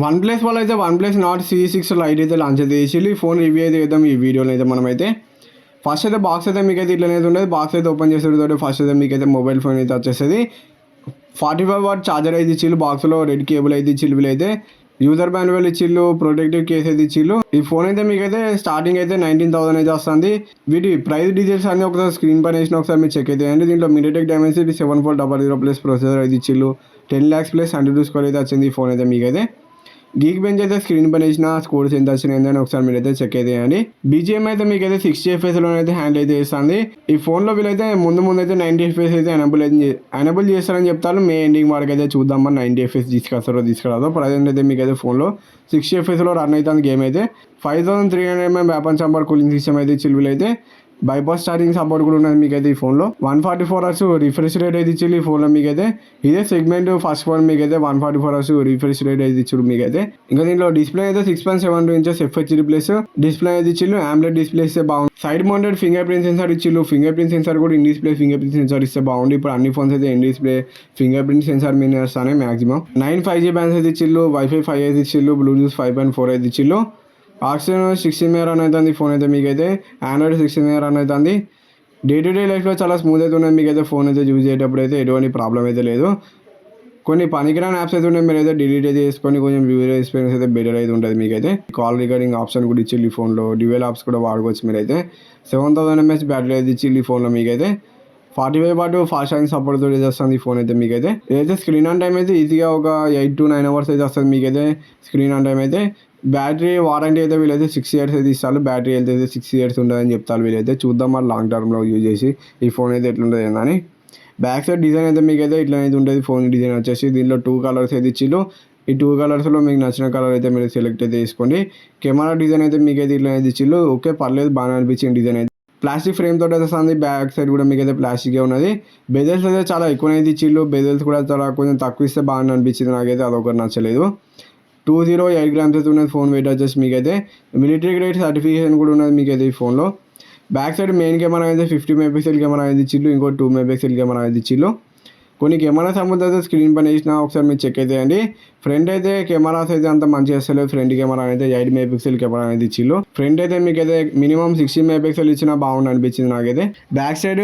One plus వాళ్ళు అయితే one plus not C6 light అయితే లాంచ్ అయితే చేసి ఫోన్ రివ్యూ అయితే చేద్దాం ఈ వీడియోలో అయితే మనమైతే. ఫస్ట్ అయితే బాక్స్ అయితే మీకు అయితే ఇట్లనైతే ఉండదు. బాక్స్ అయితే ఓపెన్ చేసేటప్పుడు ఫస్ట్ అయితే మీకు అయితే మొబైల్ ఫోన్ అయితే వచ్చేస్తుంది. 45W ఛార్జర్ అయితే ఇచ్చిళ్ళు, బాక్స్లో రెడ్ కేబుల్ అయితే ఇచ్చిళ్ళు, వీళ్ళైతే యూజర్ మాన్యువల్ ఇచ్చిళ్ళు, ప్రొటెక్టివ్ కేస్ అయితే ఇచ్చిళ్ళు. ఈ ఫోన్ అయితే మీకైతే స్టార్టింగ్ అయితే 19,000 అయితే వస్తుంది. వీటి ప్రైస్ డీటెయిల్స్ అన్ని ఒకసారి స్క్రీన్ పైన వేసిన ఒకసారి మీరు చెక్ అయితే చేయండి. దీంట్లో MediaTek Dimensity 7400 ప్లస్ ప్రొసెసర్ అయితే ఇచ్చిళ్ళు, 10 lakhs ప్లస్ 102 స్కోర్ అయితే వచ్చింది ఈ ఫోన్ అయితే మీకైతే. గీక్ బెంచ్ అయితే స్క్రీన్ పైన వేసిన స్కోర్స్ ఎంత వచ్చినాయి ఒకసారి మీరు అయితే చెక్ అయితే చేయండి. BGM అయితే మీకు అయితే 60 FPS అయితే హ్యాండిల్ అయితే చేస్తుంది. ఈ ఫోన్లో వీళ్ళైతే ముందు అయితే 90 FPS అయితే ఎనబుల్ చేస్తారని చెప్తారు. మే ఎండింగ్ వరకు అయితే చూద్దాం మరి 90 FPS తీసుకురాదో. ప్రజెంట్ అయితే మీకు అయితే ఫోన్లో 60 FPSలో రన్ అవుతుంది గేమ్ అయితే. 5300mm weapon chamber cooling system అయితే చిల్లులు అయితే బైపాస్ ఛార్జింగ్ సపోర్ట్ కూడా ఉన్నది మీకైతే ఈ ఫోన్లో. 144 Hz రిఫ్రెష్ రేట్ అయితే ఇచ్చి ఈ ఫోన్లో మీకైతే. ఇదే సెగ్మెంట్ ఫస్ట్ ఫోన్ మీకైతే 144 Hz రిఫ్రెష్ రేట్ అయితే ఇచ్చుడు మీకైతే. ఇంకా దీంట్లో డిస్ప్లే అయితే 6.72 inches FHD ప్లస్ డిస్ప్లే అయితే ఇచ్చిళ్ళు. AMOLED డిస్ప్లే ఇస్తే బాగుంది. Side mounted finger print sensor ఇచ్చిళ్ళు. ఫింగర్ ప్రింట్ సెన్సార్ కూడా in display finger print sensor ఇస్తే బాగుంది. ఇప్పుడు అన్ని ఫోన్స్ అయితే in display finger print sensor మీద వస్తానే మాక్సిమం. 9 5G బ్యాండ్స్ అయితే ఇచ్చిళ్ళు, Wi-Fi 5 అయితే ఇచ్చిళ్ళు, బ్లూటూత్ 5.4 అయితే ఇచ్చిళ్ళు. ఆక్సిజన్ 16 MB రన్ అవుతుంది ఫోన్ అయితే మీకైతే. ఆండ్రాయిడ్ 16 MB రన్ అవుతుంది. డే టు డే లైఫ్లో చాలా స్మూత్ అయితే ఉన్నది మీకైతే. ఫోన్ అయితే యూజ్ చేసేటప్పుడు అయితే ఎటువంటి ప్రాబ్లం అయితే లేదు. కొన్ని పనికిరాని యాప్స్ అయితే ఉన్నాయి, మీరు అయితే డిలీట్ అయితే చేసుకొని కొంచెం యూజర్ ఎక్స్పీరియన్స్ అయితే బెటర్ అయితే ఉంటుంది మీకైతే. కాల్ రికార్డింగ్ ఆప్షన్ కూడా ఇచ్చి ఈ ఫోన్లో డ్యూయల్ యాప్స్ కూడా వాడుకోవచ్చు మీరైతే. 7000 mAh బ్యాటరీ అయితే ఇచ్చి ఈ ఫోన్లో మీకైతే. 45W ఫాస్ట్ ఛార్జింగ్ సపోర్ట్ తోటి వస్తుంది ఈ ఫోన్ అయితే మీకైతే. ఇదైతే స్క్రీన్ ఆన్ టైం అయితే ఈజీగా ఒక 8 to 9 hours అయితే వస్తుంది మీకైతే స్క్రీన్ ఆన్ టైం అయితే. బ్యాటరీ వారంటీ అయితే వీళ్ళైతే 6 years అయితే ఇస్తారు. బ్యాటరీ హెల్త్ అయితే 6 years ఉంటుందని చెప్తారు వీళ్ళైతే. చూద్దాం మరి లాంగ్ టర్మ్లో యూజ్ చేసి ఈ ఫోన్ అయితే ఎట్లుంటుంది అని. బ్యాక్ సైడ్ డిజైన్ అయితే మీకైతే ఇట్లనైతే ఉంటుంది. ఫోన్ డిజైన్ వచ్చేసి దీంట్లో 2 కలర్స్ అయితే ఇచ్చిళ్ళు. ఈ 2 కలర్స్లో మీకు నచ్చిన కలర్ అయితే మీరు సెలెక్ట్ అయితే చేసుకోండి. కెమెరా డిజైన్ అయితే మీకైతే ఇట్లనైతే ఇచ్చిళ్ళు. ఓకే పర్లేదు, బాగానే అనిపించింది డిజైన్ అయితే. ప్లాస్టిక్ ఫ్రేమ్ తోటి అయితే వస్తుంది. బ్యాక్ సైడ్ కూడా మీకు అయితే ప్లాస్టిక్గా ఉన్నది. బెజల్స్ అయితే చాలా ఎక్కువనైతే ఇచ్చిళ్ళు. బెజల్స్ కూడా చాలా కొంచెం తక్కువ ఇస్తే బాగానే అనిపించింది నాకైతే, అదొకటి నచ్చలేదు. 208 grams అయితే ఉన్నది ఫోన్ వెయిట్ వచ్చేసి మీకైతే. మిలిటరీ గ్రేడ్ సర్టిఫికేషన్ కూడా ఉన్నది మీకైతే ఈ ఫోన్లో. బ్యాక్ సైడ్ మెయిన్ కెమెరా అయితే 50 MP కెమెరా అయితే ఇచ్చిళ్ళు, ఇంకో 2 MP కెమెరా అయితే ఇచ్చిళ్ళు. కొన్ని కెమెరా సంబంధించి స్క్రీన్ పైన వేసినా ఒకసారి మీరు చెక్ అయితే అండి. ఫ్రంట్ అయితే కెమెరాస్ అయితే అంత మంచిగా వస్తలేదు. ఫ్రంట్ కెమెరా అయితే 8 MP కెమెరా అయితే ఇచ్చిళ్ళు. ఫ్రంట్ అయితే మీకు అయితే మినిమం 60 MP ఇచ్చినా బాగుంది అనిపించింది నాకైతే. బ్యాక్ సైడ్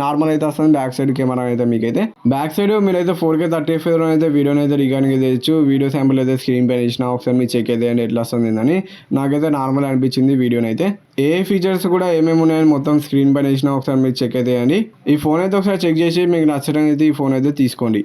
నార్మల్ అయితే వస్తుంది బ్యాక్ సైడ్ కెమెరా అయితే మీకైతే. బ్యాక్ సైడ్ మీరైతే 4K 30 FPS అయితే వీడియోని అయితే రికార్డింగ్ అయితే చేయొచ్చు. వీడియో శాంపుల్ అయితే స్క్రీన్ పైన ఇచ్చినా ఒకసారి మీరు చెక్ అయితే అండి ఎట్లా వస్తుంది అని. నాకైతే నార్మల్ అనిపించింది వీడియోని అయితే. ఏ ఫీచర్స్ కూడా ఏమేమి ఉన్నాయని మొత్తం స్క్రీన్ పైన ఇచ్చినా ఒకసారి మీరు చెక్ అయితే అండి. ఈ ఫోన్ అయితే ఒకసారి చెక్ చేసి మీకు నచ్చడం అయితే ఈ ఫోన్ అయితే తీసుకోండి.